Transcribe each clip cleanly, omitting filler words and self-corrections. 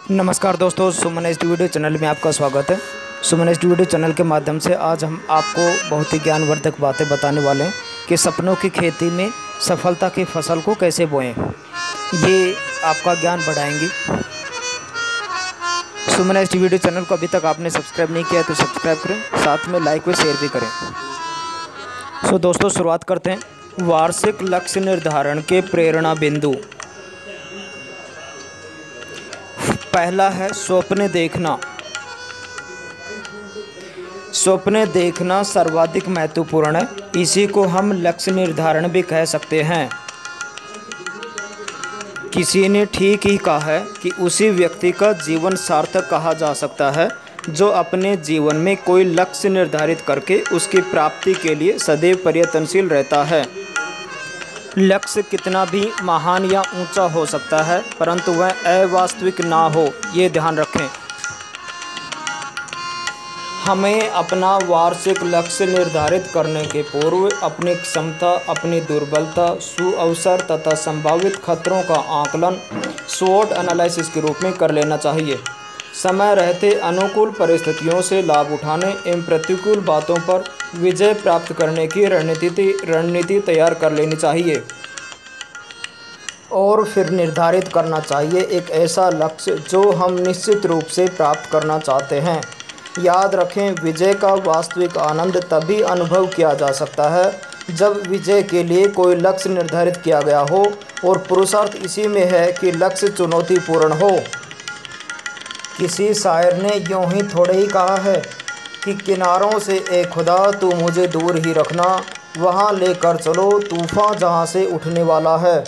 नमस्कार दोस्तों, सुमन HD video channel में आपका स्वागत है। सुमन एचडी वीडियो चैनल के माध्यम से आज हम आपको बहुत ही ज्ञानवर्धक बातें बताने वाले हैं कि सपनों की खेती में सफलता की फसल को कैसे बोएं। ये आपका ज्ञान बढ़ाएंगी। सुमन एचडी वीडियो चैनल को अभी तक आपने सब्सक्राइब नहीं किया है तो सब्सक्राइब करें, साथ में लाइक व शेयर भी करें। सो दोस्तों, शुरुआत करते हैं। वार्षिक लक्ष्य निर्धारण के प्रेरणा बिंदु। पहला है स्वप्न देखना। स्वप्न देखना सर्वाधिक महत्वपूर्ण है। इसी को हम लक्ष्य निर्धारण भी कह सकते हैं। किसी ने ठीक ही कहा है कि उसी व्यक्ति का जीवन सार्थक कहा जा सकता है जो अपने जीवन में कोई लक्ष्य निर्धारित करके उसकी प्राप्ति के लिए सदैव प्रयत्नशील रहता है। लक्ष्य कितना भी महान या ऊंचा हो सकता है, परंतु वह अवास्तविक ना हो, ये ध्यान रखें। हमें अपना वार्षिक लक्ष्य निर्धारित करने के पूर्व अपनी क्षमता, अपनी दुर्बलता, सुअवसर तथा संभावित खतरों का आकलन स्वॉट एनालिसिस के रूप में कर लेना चाहिए। समय रहते अनुकूल परिस्थितियों से लाभ उठाने एवं प्रतिकूल बातों पर विजय प्राप्त करने की रणनीति तैयार कर लेनी चाहिए और फिर निर्धारित करना चाहिए एक ऐसा लक्ष्य जो हम निश्चित रूप से प्राप्त करना चाहते हैं। याद रखें, विजय का वास्तविक आनंद तभी अनुभव किया जा सकता है जब विजय के लिए कोई लक्ष्य निर्धारित किया गया हो, और पुरुषार्थ इसी में है कि लक्ष्य चुनौतीपूर्ण हो। किसी शायर ने यूं ही थोड़े ही कहा है कि किनारों से ए खुदा तू मुझे दूर ही रखना, वहाँ लेकर चलो तूफ़ान जहाँ से उठने वाला है।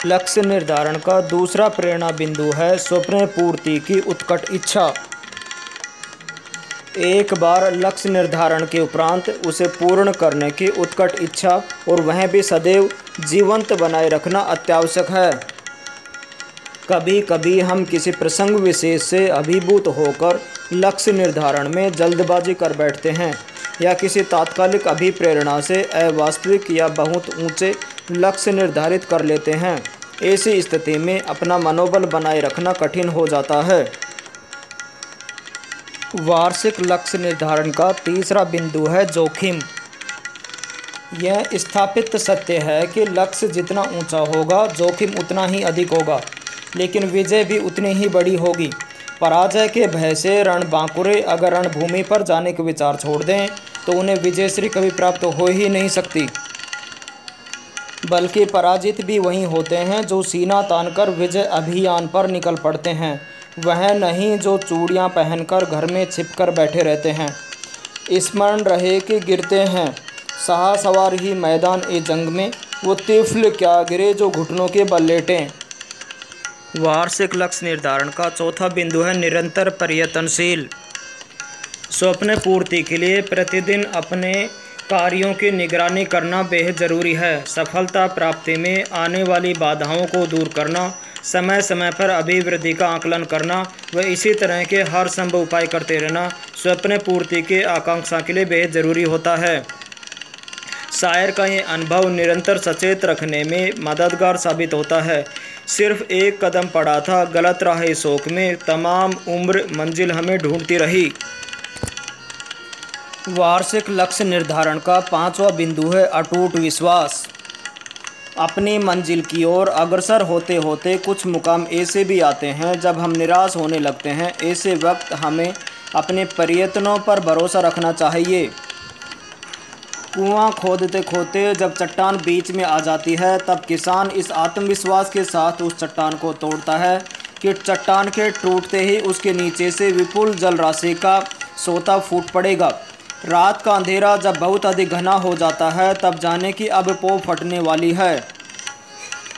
लक्ष्य निर्धारण का दूसरा प्रेरणा बिंदु है स्वप्न पूर्ति की उत्कट इच्छा। एक बार लक्ष्य निर्धारण के उपरांत उसे पूर्ण करने की उत्कट इच्छा, और वह भी सदैव जीवंत बनाए रखना अत्यावश्यक है। कभी कभी हम किसी प्रसंग विशेष से अभिभूत होकर लक्ष्य निर्धारण में जल्दबाजी कर बैठते हैं, या किसी तात्कालिक अभिप्रेरणा से अवास्तविक या बहुत ऊंचे लक्ष्य निर्धारित कर लेते हैं। ऐसी स्थिति में अपना मनोबल बनाए रखना कठिन हो जाता है। वार्षिक लक्ष्य निर्धारण का तीसरा बिंदु है जोखिम। यह स्थापित सत्य है कि लक्ष्य जितना ऊंचा होगा, जोखिम उतना ही अधिक होगा, लेकिन विजय भी उतनी ही बड़ी होगी। पराजय के भय से रणबांकुरे अगर रणभूमि पर जाने के विचार छोड़ दें तो उन्हें विजयश्री कभी प्राप्त हो ही नहीं सकती, बल्कि पराजित भी वही होते हैं जो सीना तानकर विजय अभियान पर निकल पड़ते हैं, वह नहीं जो चूड़ियां पहनकर घर में छिपकर बैठे रहते हैं। स्मरण रहे कि गिरते हैं शाह सवार ही मैदान ए जंग में, वो तिफल क्या गिरे जो घुटनों के बल लेटें। वार्षिक लक्ष्य निर्धारण का चौथा बिंदु है निरंतर प्रयत्नशील। स्वप्न पूर्ति के लिए प्रतिदिन अपने कार्यों की निगरानी करना बेहद ज़रूरी है। सफलता प्राप्ति में आने वाली बाधाओं को दूर करना, समय समय पर अभिवृद्धि का आकलन करना व इसी तरह के हर संभव उपाय करते रहना स्वप्न पूर्ति के आकांक्षा के लिए बेहद ज़रूरी होता है। शायर का ये अनुभव निरंतर सचेत रखने में मददगार साबित होता है। सिर्फ एक कदम पड़ा था गलत राह शोक में, तमाम उम्र मंजिल हमें ढूंढती रही। वार्षिक लक्ष्य निर्धारण का पांचवा बिंदु है अटूट विश्वास। अपनी मंजिल की ओर अग्रसर होते होते कुछ मुकाम ऐसे भी आते हैं जब हम निराश होने लगते हैं। ऐसे वक्त हमें अपने प्रयत्नों पर भरोसा रखना चाहिए। कुआं खोदते खोदते जब चट्टान बीच में आ जाती है, तब किसान इस आत्मविश्वास के साथ उस चट्टान को तोड़ता है कि चट्टान के टूटते ही उसके नीचे से विपुल जल राशि का सोता फूट पड़ेगा। रात का अंधेरा जब बहुत अधिक घना हो जाता है, तब जाने कि अब पौ फटने वाली है।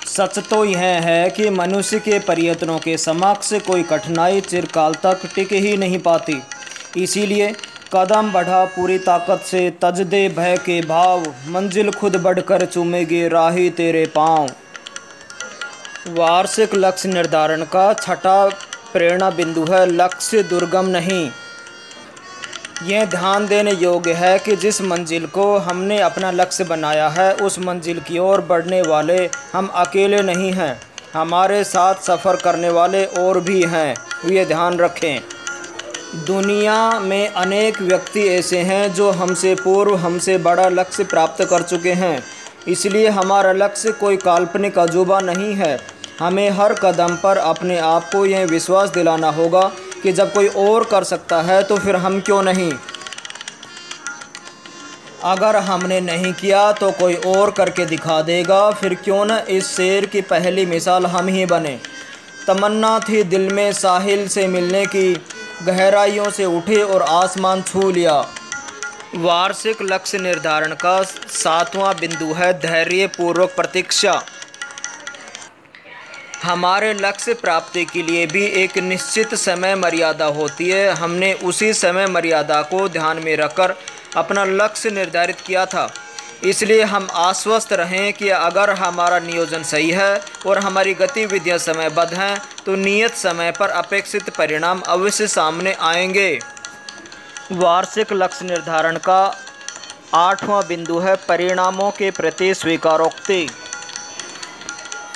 सच तो यह है कि मनुष्य के प्रयत्नों के समक्ष कोई कठिनाई चिरकाल तक टिक ही नहीं पाती। इसीलिए कदम बढ़ा पूरी ताकत से, तज दे भय के भाव, मंजिल खुद बढ़कर चूमेगी राही तेरे पाँव। वार्षिक लक्ष्य निर्धारण का छठा प्रेरणा बिंदु है लक्ष्य दुर्गम नहीं। यह ध्यान देने योग्य है कि जिस मंजिल को हमने अपना लक्ष्य बनाया है, उस मंजिल की ओर बढ़ने वाले हम अकेले नहीं हैं। हमारे साथ सफ़र करने वाले और भी हैं, ये ध्यान रखें। दुनिया में अनेक व्यक्ति ऐसे हैं जो हमसे पूर्व हमसे बड़ा लक्ष्य प्राप्त कर चुके हैं, इसलिए हमारा लक्ष्य कोई काल्पनिक अजूबा नहीं है। हमें हर कदम पर अपने आप को यह विश्वास दिलाना होगा कि जब कोई और कर सकता है तो फिर हम क्यों नहीं। अगर हमने नहीं किया तो कोई और करके दिखा देगा, फिर क्यों न इस शेर की पहली मिसाल हम ही बने। तमन्ना थी दिल में साहिल से मिलने की, गहराइयों से उठे और आसमान छू लिया। वार्षिक लक्ष्य निर्धारण का 7वां बिंदु है धैर्य पूर्वक प्रतीक्षा। हमारे लक्ष्य प्राप्ति के लिए भी एक निश्चित समय मर्यादा होती है। हमने उसी समय मर्यादा को ध्यान में रखकर अपना लक्ष्य निर्धारित किया था, इसलिए हम आश्वस्त रहें कि अगर हमारा नियोजन सही है और हमारी गतिविधियां समयबद्ध हैं तो नियत समय पर अपेक्षित परिणाम अवश्य सामने आएंगे। वार्षिक लक्ष्य निर्धारण का 8वां बिंदु है परिणामों के प्रति स्वीकारोक्ति।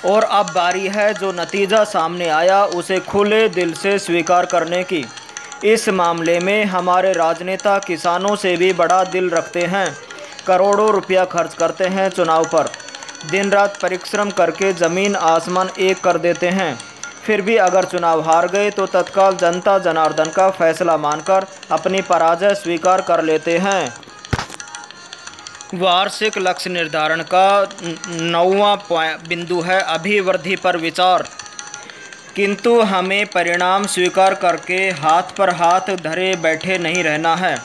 और अब बारी है जो नतीजा सामने आया उसे खुले दिल से स्वीकार करने की। इस मामले में हमारे राजनेता किसानों से भी बड़ा दिल रखते हैं, करोड़ों रुपया खर्च करते हैं चुनाव पर, दिन रात परिश्रम करके ज़मीन आसमान एक कर देते हैं, फिर भी अगर चुनाव हार गए तो तत्काल जनता जनार्दन का फैसला मानकर अपनी पराजय स्वीकार कर लेते हैं। वार्षिक लक्ष्य निर्धारण का 9वां बिंदु है अभिवृद्धि पर विचार। किंतु हमें परिणाम स्वीकार करके हाथ पर हाथ धरे बैठे नहीं रहना है।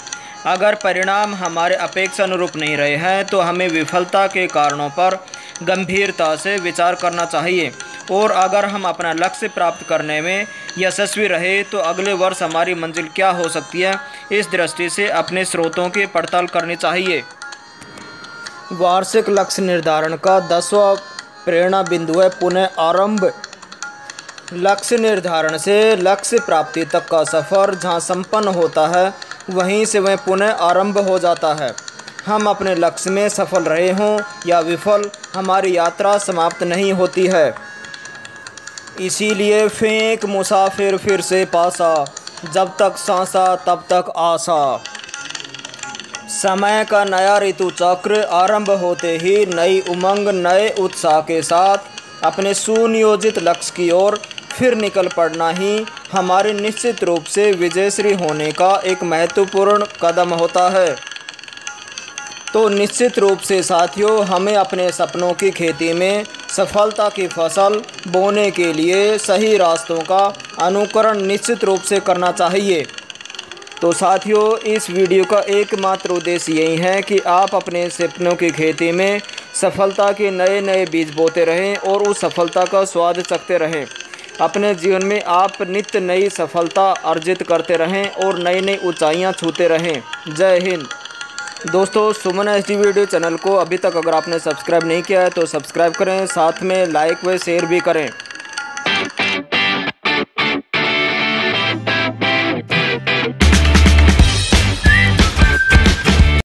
अगर परिणाम हमारे अपेक्षा अनुरूप नहीं रहे हैं तो हमें विफलता के कारणों पर गंभीरता से विचार करना चाहिए, और अगर हम अपना लक्ष्य प्राप्त करने में यशस्वी रहे तो अगले वर्ष हमारी मंजिल क्या हो सकती है, इस दृष्टि से अपने स्रोतों की पड़ताल करनी चाहिए। वार्षिक लक्ष्य निर्धारण का 10वां प्रेरणा बिंदु है पुनः आरंभ। लक्ष्य निर्धारण से लक्ष्य प्राप्ति तक का सफ़र जहाँ संपन्न होता है वहीं से वह पुनः आरंभ हो जाता है। हम अपने लक्ष्य में सफल रहे हों या विफल, हमारी यात्रा समाप्त नहीं होती है। इसीलिए फेंक मुसाफिर फिर से पासा, जब तक सांसा तब तक आशा। समय का नया ऋतु चक्र आरंभ होते ही नई उमंग नए उत्साह के साथ अपने सुनियोजित लक्ष्य की ओर फिर निकल पड़ना ही हमारे निश्चित रूप से विजयश्री होने का एक महत्वपूर्ण कदम होता है। तो निश्चित रूप से साथियों, हमें अपने सपनों की खेती में सफलता की फसल बोने के लिए सही रास्तों का अनुकरण निश्चित रूप से करना चाहिए। तो साथियों, इस वीडियो का एकमात्र उद्देश्य यही है कि आप अपने सपनों की खेती में सफलता के नए नए बीज बोते रहें और उस सफलता का स्वाद चखते रहें। अपने जीवन में आप नित्य नई सफलता अर्जित करते रहें और नई नई ऊंचाइयां छूते रहें। जय हिंद। दोस्तों, सुमन HD वीडियो चैनल को अभी तक अगर आपने सब्सक्राइब नहीं किया है तो सब्सक्राइब करें, साथ में लाइक व शेयर भी करें।